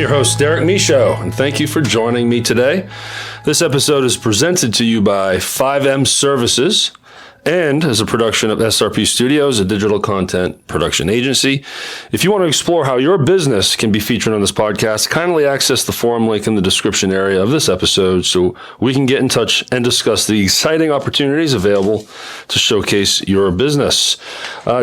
your host, Derek Michaud, and thank you for joining me today. This episode is presented to you by 5M Services and as a production of SRP Studios, a digital content production agency. If you want to explore how your business can be featured on this podcast, kindly access the forum link in the description area of this episode so we can get in touch and discuss the exciting opportunities available to showcase your business.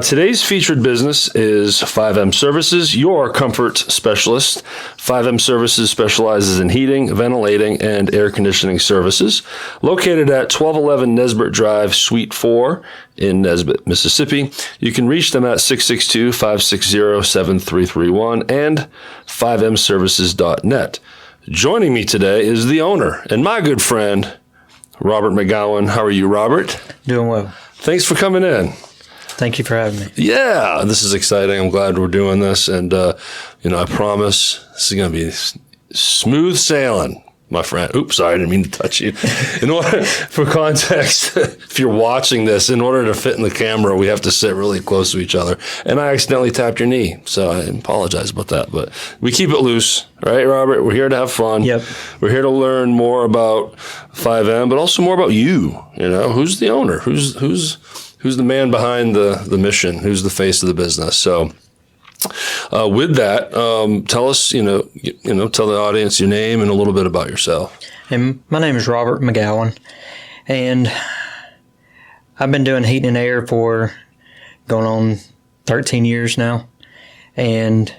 Today's featured business is 5M Services, your comfort specialist. 5M Services specializes in heating, ventilating, and air conditioning services. Located at 1211 Nesbit Drive, Suite 4 in Nesbit, Mississippi. You can reach them at 662-560-7331 and 5mservices.net. Joining me today is the owner and my good friend, Robert McGowen. How are you, Robert? Doing well. Thanks for coming in. Thank you for having me. Yeah, this is exciting. I'm glad we're doing this. And, I promise this is going to be smooth sailing, my friend. Oops, sorry, I didn't mean to touch you. In order, for context, if you're watching this, in order to fit in the camera, we have to sit really close to each other. And I accidentally tapped your knee, so I apologize about that. But we keep it loose, right, Robert? We're here to have fun. Yep. We're here to learn more about 5M, but also more about you. Who's the owner? Who's the man behind the mission? Who's the face of the business? So, with that, tell us, tell the audience your name and a little bit about yourself. And my name is Robert McGowen, and I've been doing heating and air for going on 13 years now, and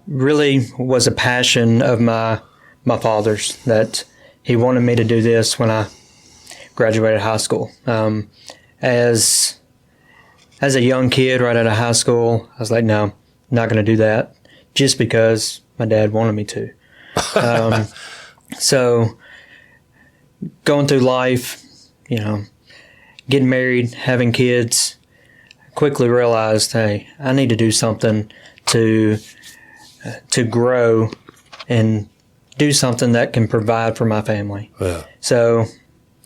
really was a passion of my father's that he wanted me to do this when I graduated high school. As a young kid right out of high school, I was like, no, I'm not going to do that just because my dad wanted me to. So going through life, getting married, having kids, I quickly realized, hey, I need to do something to grow and do something that can provide for my family. Yeah. So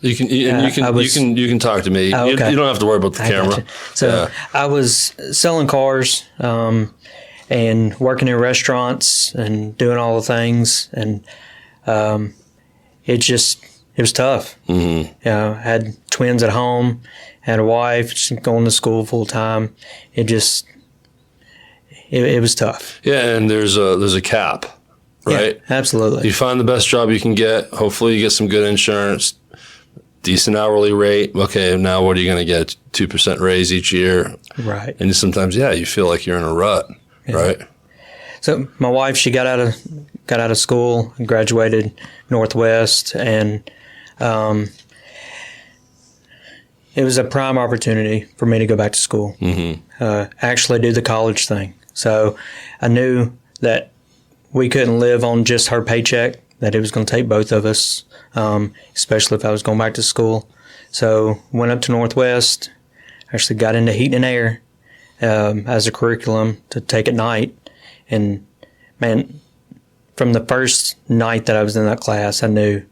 you can talk to me. Oh, okay. You don't have to worry about the camera. So I was selling cars and working in restaurants and doing all the things, and it was tough. Mm-hmm. I had twins at home, had a wife, just going to school full time. It was tough. Yeah, and there's a cap, right? Yeah, absolutely. You find the best job you can get. Hopefully, you get some good insurance. Decent hourly rate. Okay, now what are you going to get? 2% raise each year. Right. And sometimes, you feel like you're in a rut, right? So my wife, she got out of school, graduated Northwest, and it was a prime opportunity for me to go back to school. Mm-hmm. Actually do the college thing. So I knew that we couldn't live on just her paycheck, that it was going to take both of us, especially if I was going back to school. So went up to Northwest, actually got into heating and air as a curriculum to take at night. And, man, from the first night that I was in that class, I knew,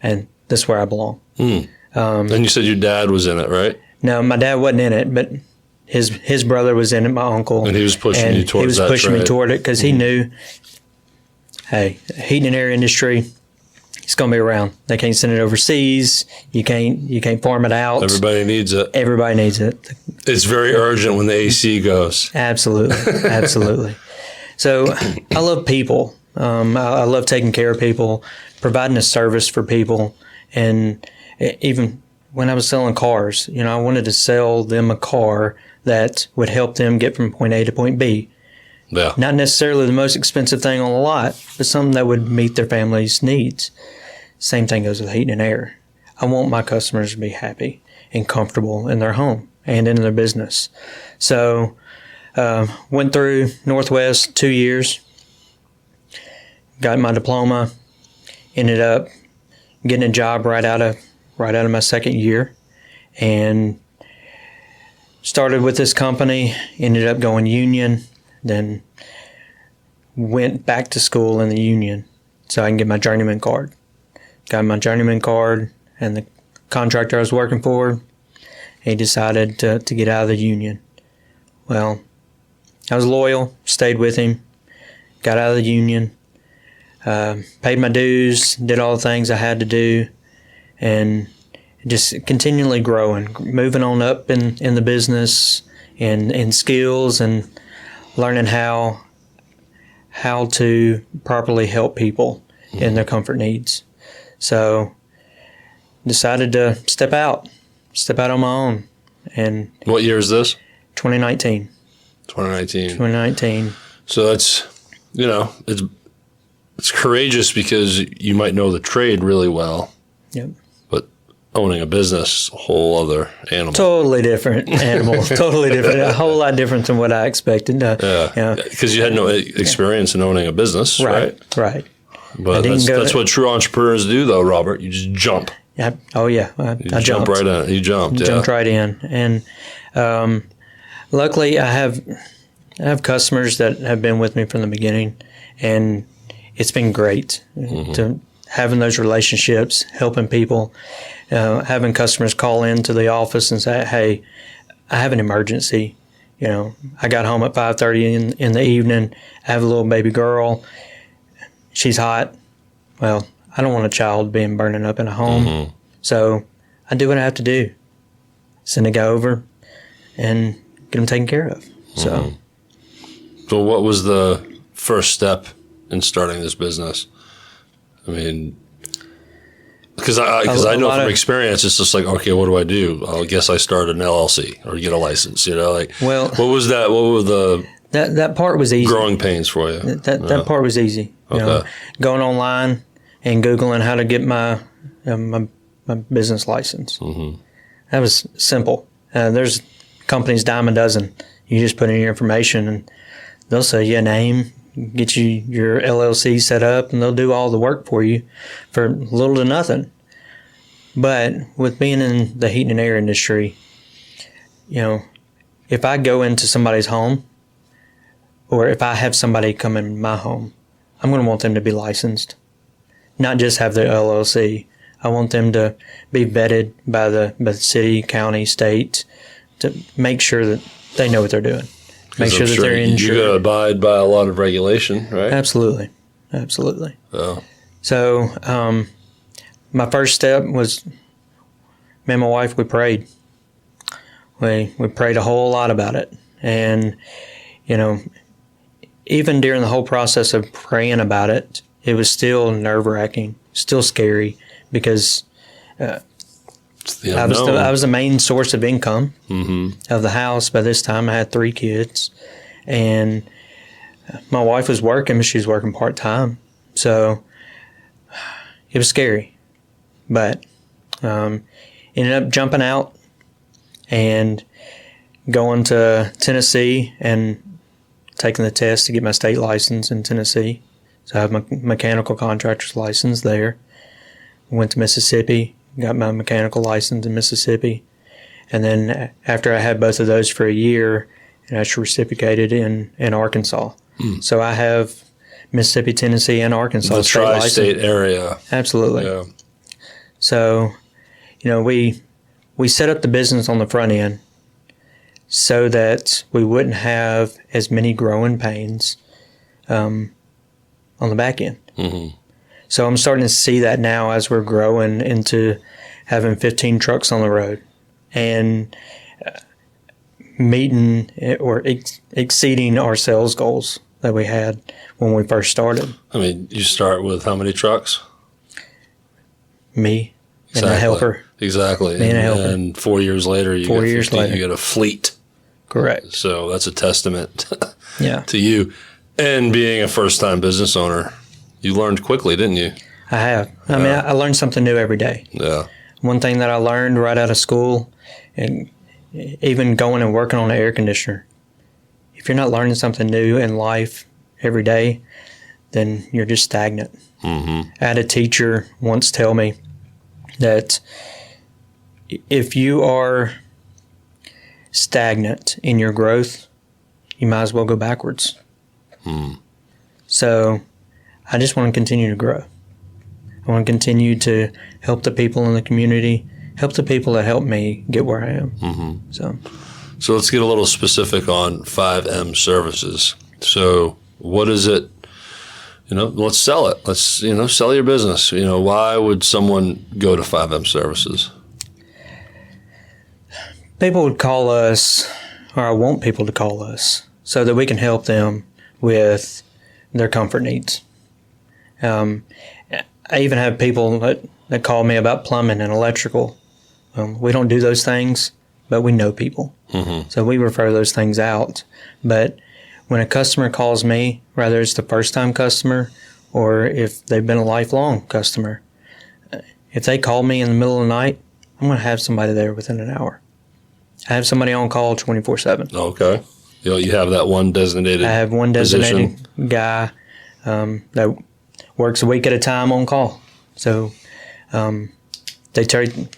and this is where I belong. Mm. And you said your dad was in it, right? No, my dad wasn't in it, but his brother was in it, my uncle. And he was pushing you towards that. He was pushing me toward it because he knew, hey, heating and air industry, it's going to be around. They can't send it overseas. You can't farm it out. Everybody needs it. Everybody needs it. It's very urgent when the AC goes. Absolutely. Absolutely. So I love people. I love taking care of people, providing a service for people. And even when I was selling cars, I wanted to sell them a car that would help them get from point A to point B. Yeah. Not necessarily the most expensive thing on the lot, but something that would meet their family's needs. Same thing goes with heating and air. I want my customers to be happy and comfortable in their home and in their business. So went through Northwest 2 years, got my diploma, ended up getting a job right out of my second year, and started with this company, ended up going union, then went back to school in the union so I can get my journeyman card. Got my journeyman card, and the contractor I was working for, he decided to get out of the union. Well, I was loyal, stayed with him, got out of the union, paid my dues, did all the things I had to do, and just continually growing, moving on up in the business and in skills, and learning how to properly help people in their comfort needs. So decided to step out on my own. And what year is this? 2019. 2019. So that's, it's courageous because you might know the trade really well. Yep. But owning a business, a whole other animal. Totally different animal. Totally different. A whole lot different than what I expected. Because you had no experience in owning a business, right? Right. But that's what true entrepreneurs do, though, Robert. You just jump. Yeah. Oh, yeah. I jump right in. You jumped. Jumped right in. And luckily, I have customers that have been with me from the beginning, and it's been great to having those relationships, helping people, having customers call into the office and say, "Hey, I have an emergency. I got home at 5:30 in the evening. I have a little baby girl. She's hot. Well, I don't want a child being burning up in a home, so I do what I have to do. Send a guy over and get them taken care of." So what was the first step in starting this business? I mean, because I know from experience, it's just like, okay, what do I do? I guess I start an LLC or get a license. Well, what was that? What were the that part was easy. Growing pains for you. That part was easy. Going online and Googling how to get my business license. That was simple. There's companies dime a dozen. You just put in your information and they'll say you a name, get you your LLC set up, and they'll do all the work for you for little to nothing. But with being in the heating and air industry, if I go into somebody's home or if I have somebody come in my home, I'm going to want them to be licensed, not just have their LLC. I want them to be vetted by the city, county, state to make sure that they know what they're doing. Make sure that they're insured. You got to abide by a lot of regulation, right? Absolutely. Oh. So my first step was, me and my wife, we prayed. We prayed a whole lot about it. And, even during the whole process of praying about it, it was still nerve-wracking, still scary, because I was the main source of income of the house. By this time, I had 3 kids, and my wife was working, but she was working part-time. So it was scary, but ended up jumping out and going to Tennessee and taking the test to get my state license in Tennessee. So I have my mechanical contractor's license there. Went to Mississippi, got my mechanical license in Mississippi. And then after I had both of those for a year, I actually reciprocated in Arkansas. So I have Mississippi, Tennessee, and Arkansas the state license. tri-state area. Absolutely. Yeah. So, we set up the business on the front end so that we wouldn't have as many growing pains on the back end. So I'm starting to see that now as we're growing into having 15 trucks on the road and meeting or exceeding our sales goals that we had when we first started. I mean, you start with how many trucks? Me and a helper. Exactly. Me and a helper. And 4 years later, you get a fleet. Correct. So that's a testament to you. And being a first-time business owner, you learned quickly, didn't you? I have. I mean, I learned something new every day. Yeah. One thing that I learned right out of school, and even going and working on an air conditioner, if you're not learning something new in life every day, then you're just stagnant. I had a teacher once tell me that if you are stagnant in your growth, you might as well go backwards. So I just want to continue to grow. I want to continue to help the people in the community, help the people that help me get where I am. So let's get a little specific on 5M services. So what is it? let's sell it. Let's, sell your business. Why would someone go to 5M Services? People would call us, or I want people to call us, so that we can help them with their comfort needs. I even have people that call me about plumbing and electrical. We don't do those things, but we know people. Mm-hmm. So we refer those things out. But when a customer calls me, whether it's the first-time customer or if they've been a lifelong customer, if they call me in the middle of the night, I'm going to have somebody there within an hour. I have somebody on call 24/7. Okay. You have that one designated I have one designated position. guy that works a week at a time on call. So my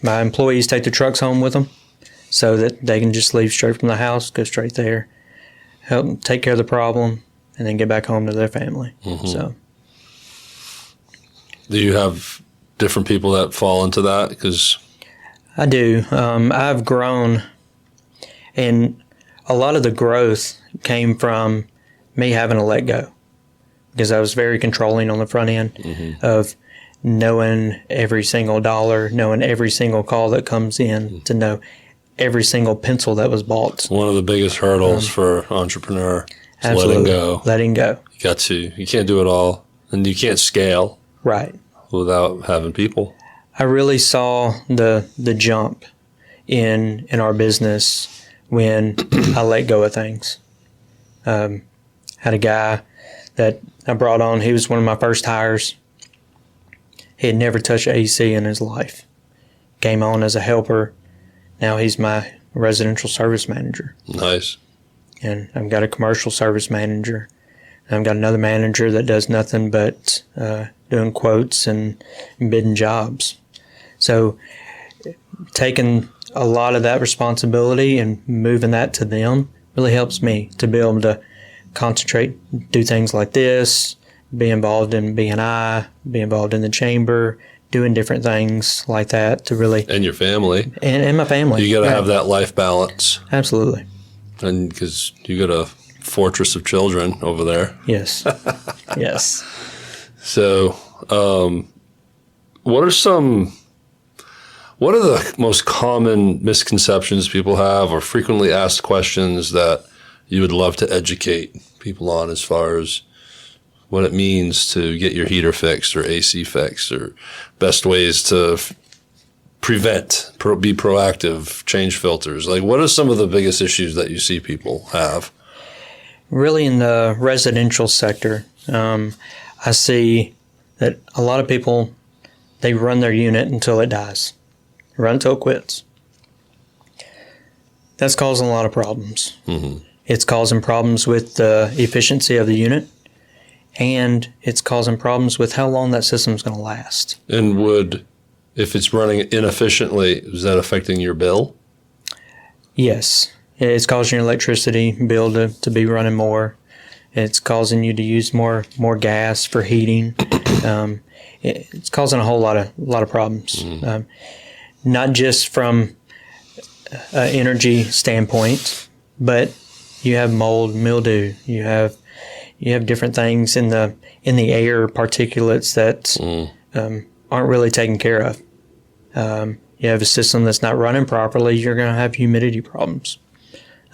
employees take the trucks home with them so that they can just leave straight from the house, go straight there, help them take care of the problem, and then get back home to their family. Mm-hmm. So, do you have different people that fall into that? Because I do. I've grown, and a lot of the growth came from me having to let go, because I was very controlling on the front end mm-hmm. of knowing every single dollar, knowing every single call that comes in, mm-hmm. to know every single pencil that was bought. One of the biggest hurdles for an entrepreneur is letting go. You can't do it all, and you can't scale right without having people. I really saw the jump in our business when I let go of things. Had a guy that I brought on. He was one of my first hires. He had never touched AC in his life. Came on as a helper. Now he's my residential service manager. Nice. And I've got a commercial service manager. I've got another manager that does nothing but doing quotes and bidding jobs. So taking a lot of that responsibility and moving that to them really helps me to be able to concentrate, do things like this, be involved in B&I, be involved in the chamber, doing different things like that to really... And your family. And my family. You got to have that life balance. Absolutely. And because you got a fortress of children over there. Yes. Yes. So what are the most common misconceptions people have or frequently asked questions that you would love to educate people on as far as what it means to get your heater fixed or AC fixed, or best ways to prevent, be proactive, change filters? Like, what are some of the biggest issues that you see people have? Really, in the residential sector, I see that a lot of people, they run their unit until it dies. Run until it quits. That's causing a lot of problems. Mm-hmm. It's causing problems with the efficiency of the unit, and it's causing problems with how long that system is going to last. And if it's running inefficiently, is that affecting your bill? Yes. It's causing your electricity bill to be running more. It's causing you to use more gas for heating. It's causing a whole lot of problems. Mm-hmm. Not just from an energy standpoint, but you have mold, mildew. You have different things in the air, particulates that aren't really taken care of. You have a system that's not running properly, you're going to have humidity problems.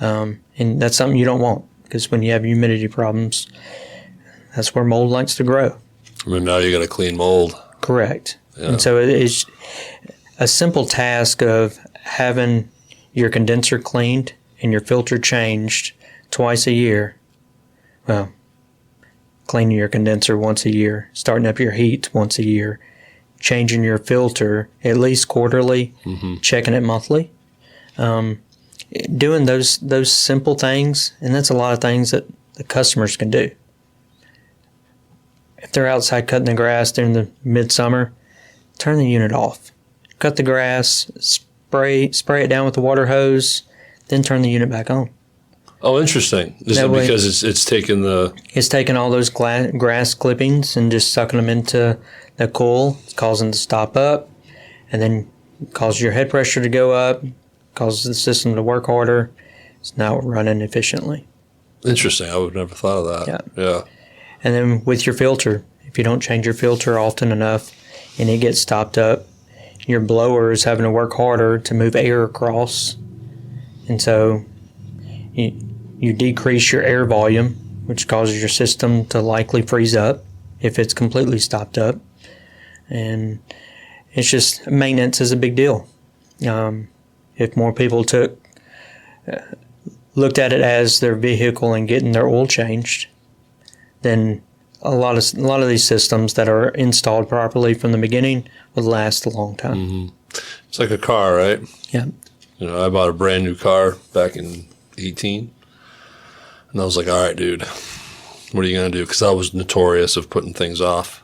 And that's something you don't want, because when you have humidity problems, that's where mold likes to grow. I mean, now you got to clean mold. Correct. Yeah. And so it is a simple task of having your condenser cleaned and your filter changed twice a year. Well, cleaning your condenser once a year, starting up your heat once a year, changing your filter at least quarterly, mm-hmm. checking it monthly. Doing those simple things, and that's a lot of things that the customers can do. If they're outside cutting the grass during the midsummer, turn the unit off. Cut the grass, spray it down with the water hose, then turn the unit back on. Oh, interesting. Is it because it's taking all those grass clippings and just sucking them into the coil, it's causing it to stop up, and then causes your head pressure to go up, causes the system to work harder. It's now running efficiently. Interesting. I would have never thought of that. Yeah. And then with your filter, if you don't change your filter often enough and it gets stopped up, your blower is having to work harder to move air across. And so you decrease your air volume, which causes your system to likely freeze up if it's completely stopped up. And it's just, maintenance is a big deal. If more people looked at it as their vehicle and getting their oil changed, then a lot of these systems that are installed properly from the beginning would last a long time. Mm-hmm. It's like a car, right? Yeah. I bought a brand new car back in 18, and I was like, all right, dude, what are you going to do? Because I was notorious of putting things off.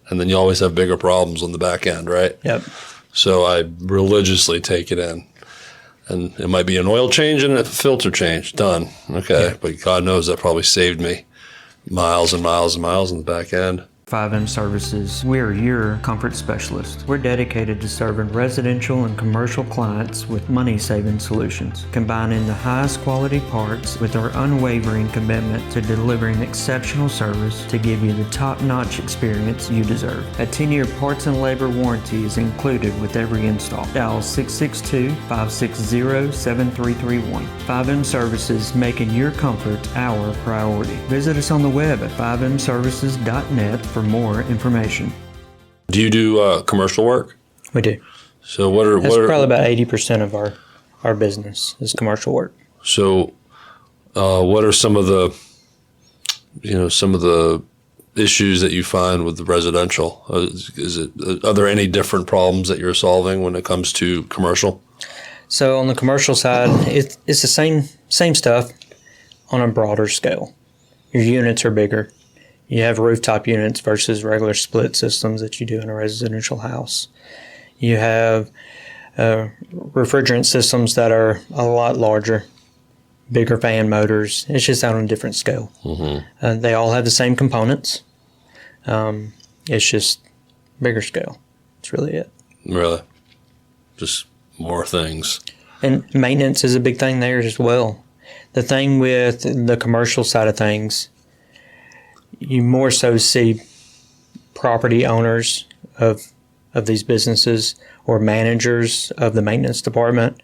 And then you always have bigger problems on the back end, right? Yep. So I religiously take it in. And it might be an oil change and a filter change. Done. Okay. Yeah. But God knows that probably saved me miles and miles and miles on the back end. 5M Services, we're your comfort specialist. We're dedicated to serving residential and commercial clients with money-saving solutions, combining the highest quality parts with our unwavering commitment to delivering exceptional service to give you the top-notch experience you deserve. A 10-year parts and labor warranty is included with every install. Dial 662-560-7331. 5M Services, making your comfort our priority. Visit us on the web at 5mservices.net for more information. Do you do commercial work? We do. So That's probably about 80% of our business is commercial work. So what are some of the issues that you find with the residential? Are there any different problems that you're solving when it comes to commercial? So on the commercial side, it's the same stuff on a broader scale. Your units are bigger. You have rooftop units versus regular split systems that you do in a residential house. You have refrigerant systems that are a lot larger, bigger fan motors. It's just out on a different scale. Mm-hmm. They all have the same components. It's just bigger scale. That's really it. Really? Just more things. And maintenance is a big thing there as well. The thing with the commercial side of things, you more so see property owners of these businesses or managers of the maintenance department.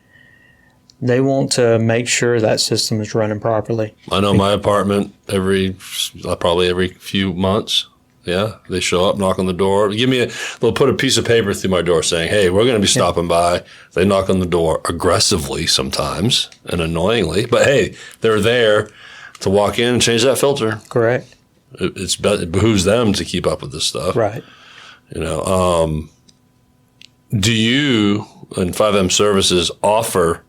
They want to make sure that system is running properly. I know my apartment probably every few months. Yeah, they show up, knock on the door. They'll put a piece of paper through my door saying, hey, we're going to be stopping by. They knock on the door aggressively sometimes and annoyingly. But hey, they're there to walk in and change that filter. Correct. It behooves them to keep up with this stuff. Right. Do you, in 5M Services, offer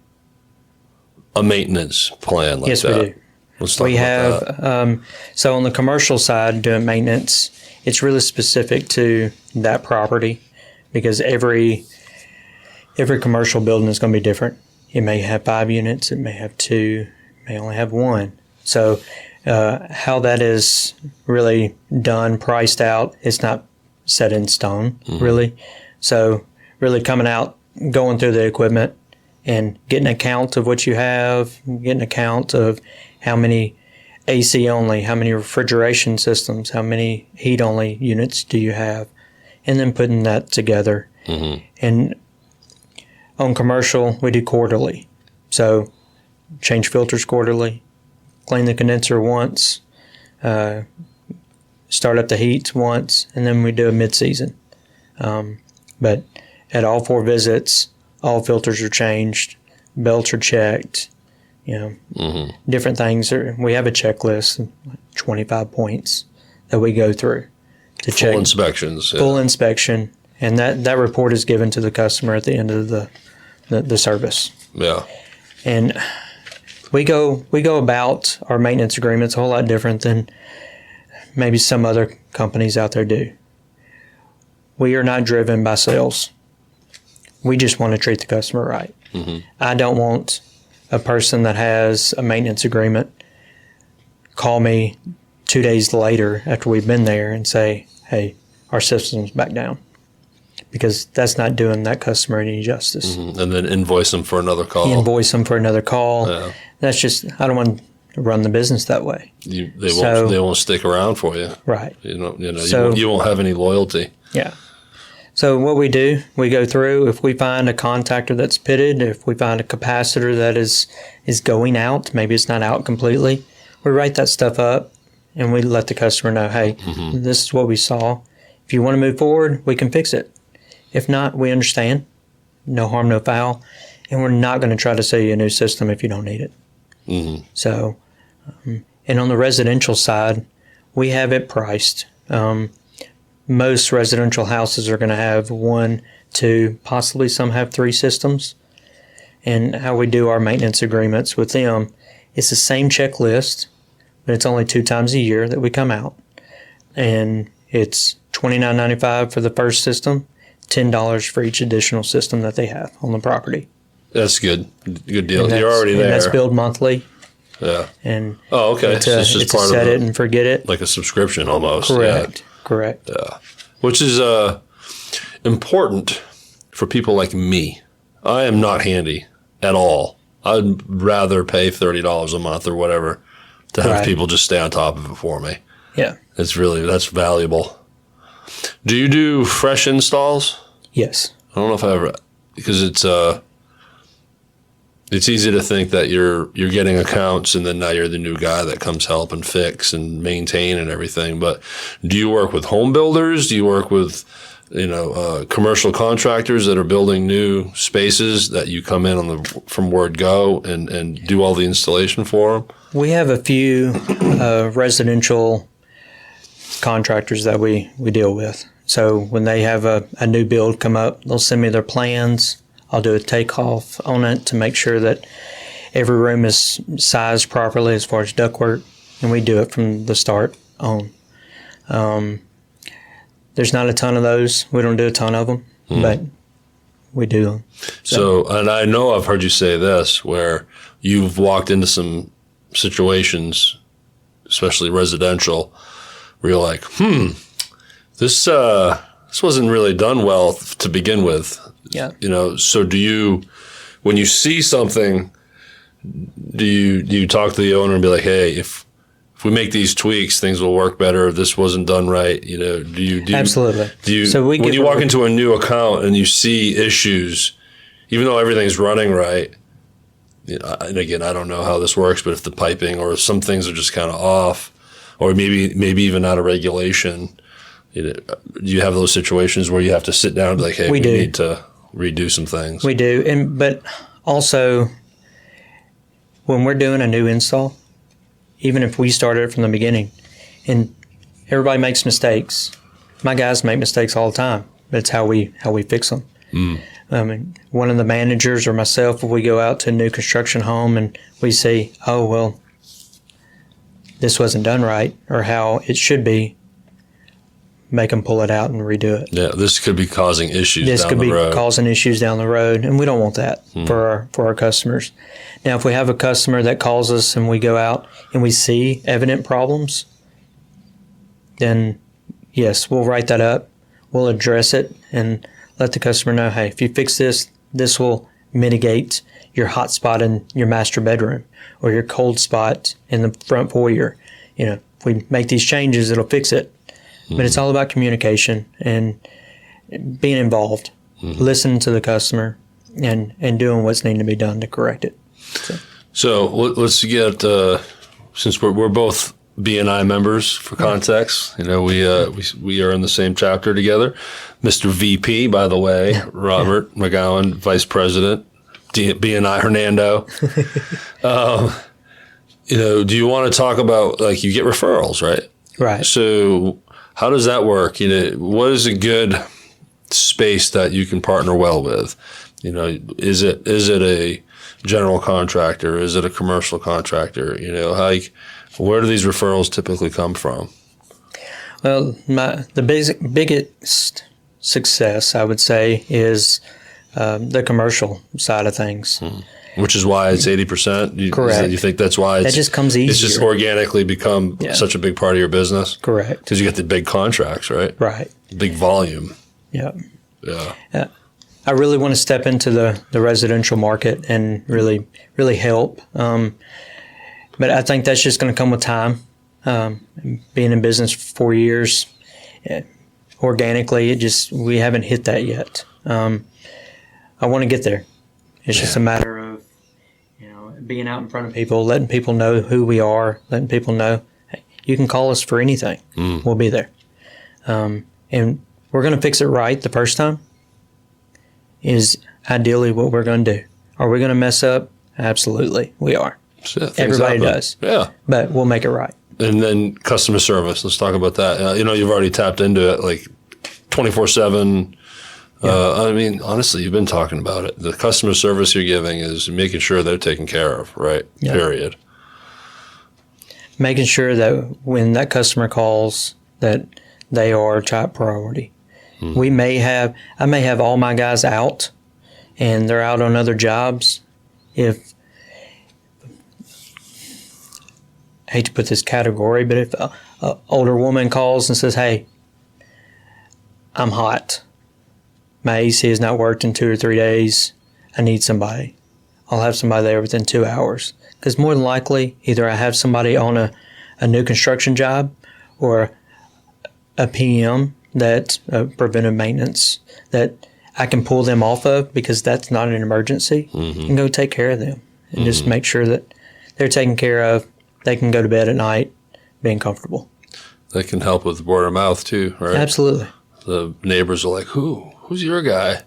a maintenance plan like that? Yes, we do. Let's talk about that. So on the commercial side, doing maintenance, it's really specific to that property because every commercial building is going to be different. It may have 5 units, it may have 2, it may only have 1. So how that is really done, priced out, it's not set in stone, really. So really coming out, going through the equipment and getting a count of what you have, getting a count of how many AC only, how many refrigeration systems, how many heat only units do you have, and then putting that together. Mm-hmm. And on commercial, we do quarterly. So change filters quarterly, clean the condenser once, start up the heats once, and then we do a mid-season. But at all 4 visits, all filters are changed, belts are checked, different things. We have a checklist, 25 points that we go through to check. Full inspections. Yeah. Full inspection, and that report is given to the customer at the end of the service. Yeah. And we go about our maintenance agreements a whole lot different than maybe some other companies out there do. We are not driven by sales. We just want to treat the customer right. Mm-hmm. I don't want a person that has a maintenance agreement call me 2 days later after we've been there and say, hey, our system's back down. Because that's not doing that customer any justice. Mm-hmm. And then invoice them for another call. Invoice them for another call. Yeah. That's just, I don't run the business that way. They won't stick around for you. Right. You won't have any loyalty. Yeah. So what we do, we go through, if we find a contactor that's pitted, if we find a capacitor that is going out, maybe it's not out completely, we write that stuff up and we let the customer know, hey, this is what we saw. If you want to move forward, we can fix it. If not, we understand. No harm, no foul. And we're not going to try to sell you a new system if you don't need it. Mm-hmm. So, and on the residential side, we have it priced. Most residential houses are going to have 1, 2, possibly some have 3 systems. And how we do our maintenance agreements with them, it's the same checklist, but it's only 2 times a year that we come out. And it's $29.95 for the first system, $10 for each additional system that they have on the property. That's good. Good deal. You're already there. And that's billed monthly. Yeah. And okay. It's just part set it and forget it. Like a subscription almost. Correct. Yeah. Correct. Yeah. Which is important for people like me. I am not handy at all. I'd rather pay $30 a month or whatever to have people just stay on top of it for me. Yeah. That's valuable. Do you do fresh installs? Yes. I don't know if I ever, because it's easy to think that you're getting accounts and then now you're the new guy that comes help and fix and maintain and everything. But do you work with home builders? Do you work with, commercial contractors that are building new spaces that you come in from word go and do all the installation for them? We have a few residential contractors that we deal with. So when they have a new build come up, they'll send me their plans. I'll do a takeoff on it to make sure that every room is sized properly as far as ductwork, and we do it from the start on. There's not a ton of those. We don't do a ton of them, but we do them. So, and I know I've heard you say this, where you've walked into some situations, especially residential, where you're like, this wasn't really done well to begin with. Yeah. So when you see something, do you talk to the owner and be like, hey, if we make these tweaks, things will work better. If this wasn't done right, Absolutely. When you walk into a new account and you see issues, even though everything's running right, and again, I don't know how this works, but if the piping or some things are just kind of off, or maybe even out of regulation, do you have those situations where you have to sit down and be like, hey, we need to redo some things? We do. But also, when we're doing a new install, even if we started it from the beginning, and everybody makes mistakes. My guys make mistakes all the time. That's how we fix them. One of the managers or myself, if we go out to a new construction home and we see, oh, well, this wasn't done right, or how it should be, make them pull it out and redo it. Yeah, this could be causing issues down the road. This could be causing issues down the road, and we don't want that for our customers. Now, if we have a customer that calls us and we go out and we see evident problems, then yes, we'll write that up. We'll address it and let the customer know, hey, if you fix this, this will mitigate your hot spot in your master bedroom or your cold spot in the front foyer. If we make these changes, it'll fix it. But it's all about communication and being involved, listening to the customer, and doing what's needing to be done to correct it. So let's get, since we're both B&I members for context, we are in the same chapter together. Mr. VP, by the way, Robert McGowen, Vice President, B&I Hernando. Do you want to talk about, like, you get referrals, right? Right. So how does that work? What is a good space that you can partner well with? Is it a general contractor? Is it a commercial contractor? Where do these referrals typically come from? Well, the biggest success, I would say, is the commercial side of things. Which is why it's 80%? Correct. You think that's why that just comes easier? It's just organically become such a big part of your business? Correct. Because you get the big contracts, right? Right. Big volume. Yeah. Yeah. I really want to step into the residential market and really help. But I think that's just going to come with time. Being in business for 4 years, organically, we haven't hit that yet. I want to get there. It's just a matter of, being out in front of people, letting people know who we are, letting people know, hey, you can call us for anything. We'll be there. And we're going to fix it right the first time is ideally what we're going to do. Are we going to mess up? Absolutely, we are. Everybody does. Yeah. But we'll make it right. And then customer service. Let's talk about that. You've already tapped into it like 24/7. Yeah. Honestly, you've been talking about it. The customer service you're giving is making sure they're taken care of, right? Yeah. Period. Making sure that when that customer calls, that they are top priority. I may have all my guys out, and they're out on other jobs. I hate to put this category, but if an older woman calls and says, hey, I'm hot. My AC has not worked in 2 or 3 days. I need somebody. I'll have somebody there within 2 hours. Because more than likely, either I have somebody on a new construction job or a PM, that preventive maintenance, that I can pull them off of because that's not an emergency, and go take care of them and just make sure that they're taken care of. They can go to bed at night being comfortable. That can help with word of mouth too, right? Absolutely. The neighbors are like, who's your guy?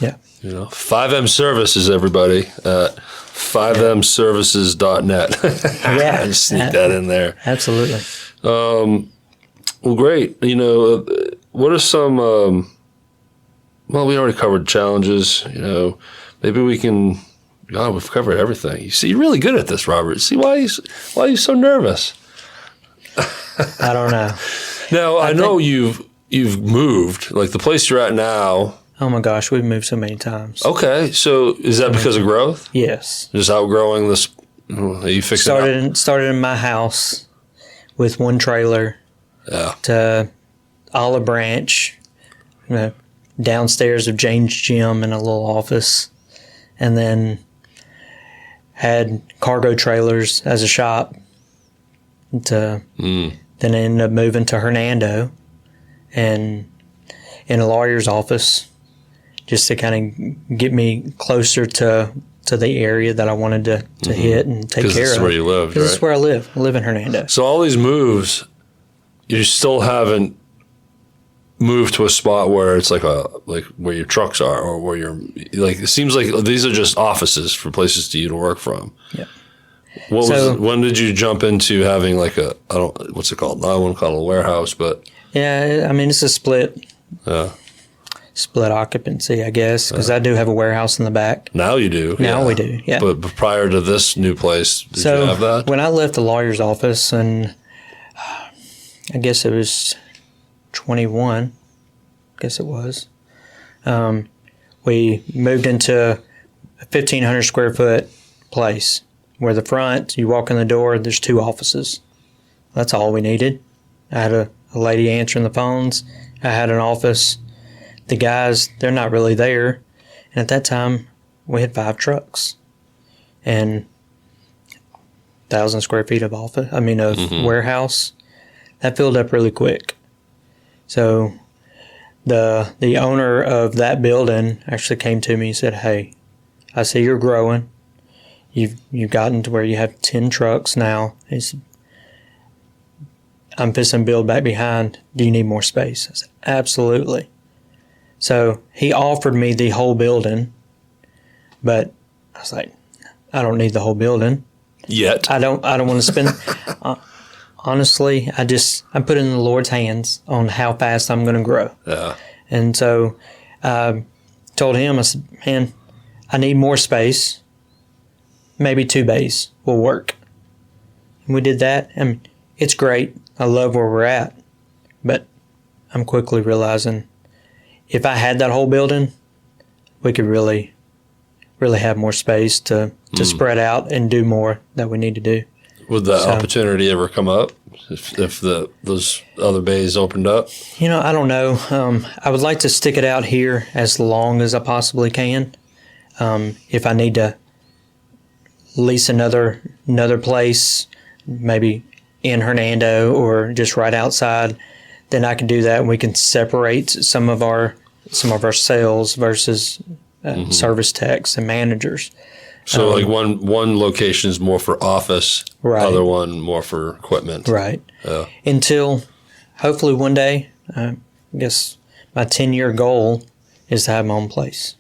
Yeah. 5M Services, everybody, at 5mservices.net. Yeah. Just sneak that in there. Absolutely. Well, great. What are some, we already covered challenges, maybe we can, we've covered everything. You see, you're really good at this, Robert. See, why are you so nervous? I don't know. Now, I know you've moved, like the place you're at now. Oh my gosh, we've moved so many times. Okay, so is that because of growth? Yes. Just outgrowing this, are you fixing it? Started in my house with one trailer to Olive Branch, downstairs of Jane's Gym in a little office, and then had cargo trailers as a shop. Then I ended up moving to Hernando and in a lawyer's office just to kind of get me closer to the area that I wanted to hit and take care of. Because this is where you live, right? This is where I live. I live in Hernando. So all these moves, you still haven't moved to a spot where it's like where your trucks are, or where you're like, it seems like these are just offices for places to work from. Yeah. When did you jump into having like what's it called? I wouldn't call it a warehouse, but yeah, it's a split occupancy, I guess, because I do have a warehouse in the back. Now you do. Now we do. Yeah. But prior to this new place, did you have that? When I left the lawyer's office, and I guess it was 21. I guess it was. We moved into a 1,500 square foot place where the front, you walk in the door, there's 2 offices. That's all we needed. I had a lady answering the phones. I had an office. The guys, they're not really there. And at that time, we had 5 trucks and 1,000 square feet of warehouse. That filled up really quick. So the owner of that building actually came to me and said, hey, I see you're growing. You've gotten to where you have 10 trucks now. He said, I'm fixing to build back behind. Do you need more space? I said, absolutely. So he offered me the whole building, but I was like, I don't need the whole building yet. I don't want to spend. Honestly, I put it in the Lord's hands on how fast I'm going to grow. Yeah. And so I told him, I said, man, I need more space. Maybe 2 bays will work. And we did that. And it's great. I love where we're at. But I'm quickly realizing if I had that whole building, we could really, really have more space to spread out and do more that we need to do. Would the opportunity ever come up if those other bays opened up? I don't know. I would like to stick it out here as long as I possibly can. If I need to lease another place, maybe in Hernando or just right outside, then I can do that, and we can separate some of our sales versus service techs and managers. So like one location is more for office, right. Other one more for equipment. Right. Until hopefully one day, I guess my 10-year goal is to have my own place.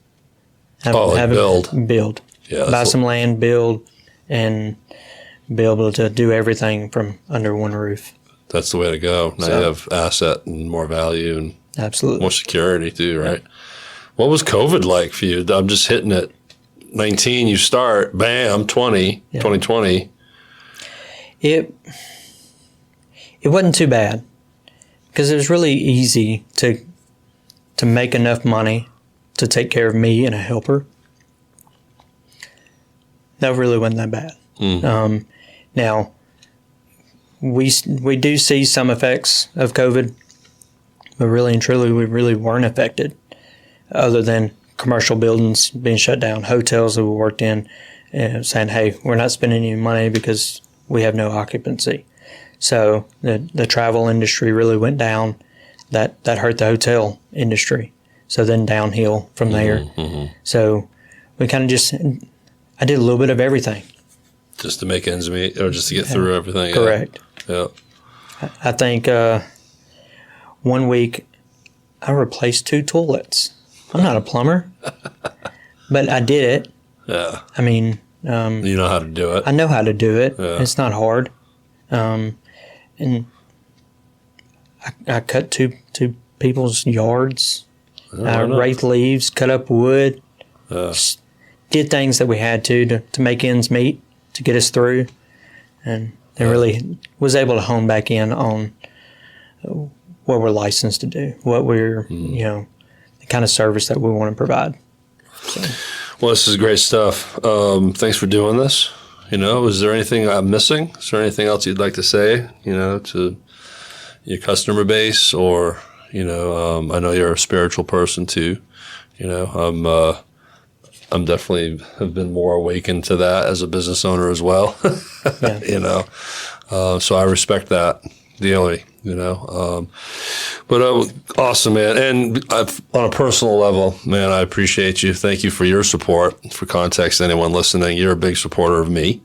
Build. Build. Yeah, buy some land, build, and be able to do everything from under one roof. That's the way to go. Now you have asset and more value and absolutely more security too, right? Yeah. What was COVID like for you? I'm just hitting it. 19, you start, bam, 2020. It wasn't too bad because it was really easy to make enough money to take care of me and a helper. That really wasn't that bad. Now, we do see some effects of COVID, but really and truly, we really weren't affected, other than commercial buildings being shut down, hotels that we worked in, saying, "Hey, we're not spending any money because we have no occupancy." So the travel industry really went down. That hurt the hotel industry. So then downhill from there. Mm-hmm. So we kind of I did a little bit of everything. Just to make ends meet, or just to get through everything. Correct. Yeah. I think 1 week I replaced 2 toilets. I'm not a plumber, but I did it. Yeah. I mean, you know how to do it. I know how to do it. Yeah. It's not hard. And I cut two people's yards. I raked leaves, cut up wood. Just did things that we had to make ends meet, to get us through, and really was able to hone back in on what we're licensed to do, what we're the kind of service that we want to provide. So. Well, this is great stuff. Thanks for doing this. Is there anything I'm missing? Is there anything else you'd like to say, to your customer base, or I know you're a spiritual person too. I'm definitely have been more awakened to that as a business owner as well. Yeah. So I respect that dearly. But awesome, man. And on a personal level, man, I appreciate you. Thank you for your support. For context, anyone listening, you're a big supporter of me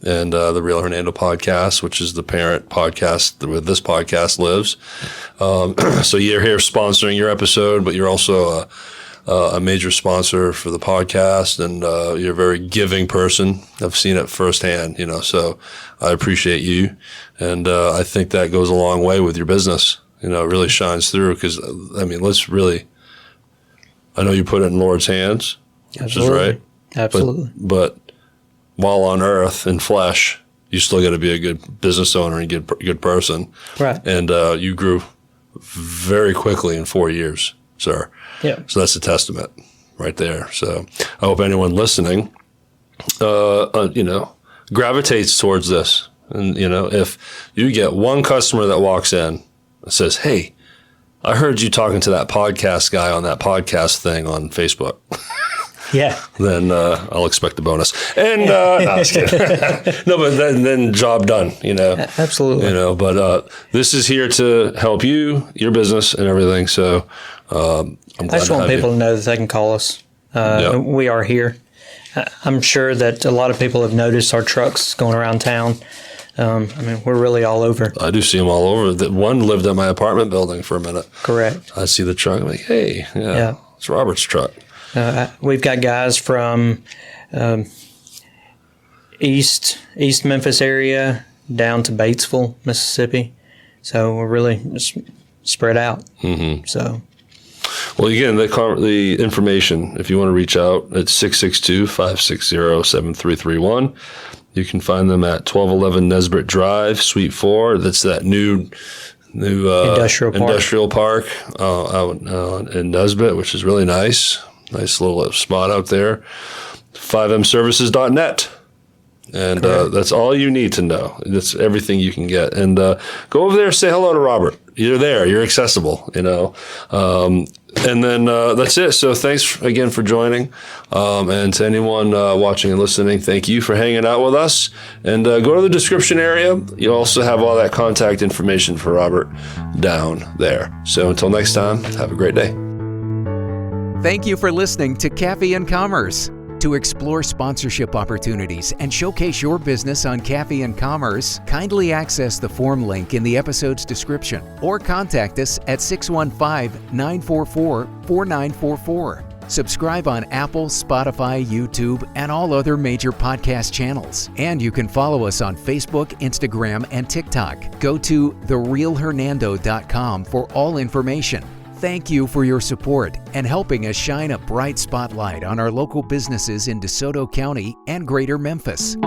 and the Real Hernando podcast, which is the parent podcast where this podcast lives. So you're here sponsoring your episode, but you're also a major sponsor for the podcast, and you're a very giving person. I've seen it firsthand, so I appreciate you. And I think that goes a long way with your business. It really shines through because, I know you put it in Lord's hands, which is right. Absolutely. But while on earth in flesh, you still got to be a good business owner and good person. Right. And you grew very quickly in 4 years, sir. Yeah. So that's a testament right there. So I hope anyone listening, gravitates towards this. And, if you get one customer that walks in and says, "Hey, I heard you talking to that podcast guy on that podcast thing on Facebook." Yeah. Then I'll expect a bonus. And no, I was kidding. No, but then job done, Absolutely. But this is here to help you, your business, and everything. So I'm glad I just want people to know that they can call us. Yep. We are here. I'm sure that a lot of people have noticed our trucks going around town. We're really all over. I do see them all over. One lived at my apartment building for a minute. Correct. I see the truck. I'm like, hey, yeah. It's Robert's truck. We've got guys from East Memphis area down to Batesville, Mississippi. So we're really spread out. Mm-hmm. So. Well, again, the information, if you want to reach out, it's 662-560-7331. You can find them at 1211 Nesbit Drive, Suite 4. That's that new industrial park out in Nesbit, which is really nice. Nice little spot out there. 5mservices.net. And that's all you need to know. That's everything you can get. And go over there, say hello to Robert. You're there. You're accessible. And then that's it. So thanks again for joining. And to anyone watching and listening, thank you for hanging out with us. And go to the description area. You'll also have all that contact information for Robert down there. So until next time, have a great day. Thank you for listening to Caffey and Commerce. To explore sponsorship opportunities and showcase your business on Caffey and Commerce, kindly access the form link in the episode's description or contact us at 615-944-4944. Subscribe on Apple, Spotify, YouTube, and all other major podcast channels. And you can follow us on Facebook, Instagram, and TikTok. Go to therealhernando.com for all information. Thank you for your support and helping us shine a bright spotlight on our local businesses in DeSoto County and Greater Memphis.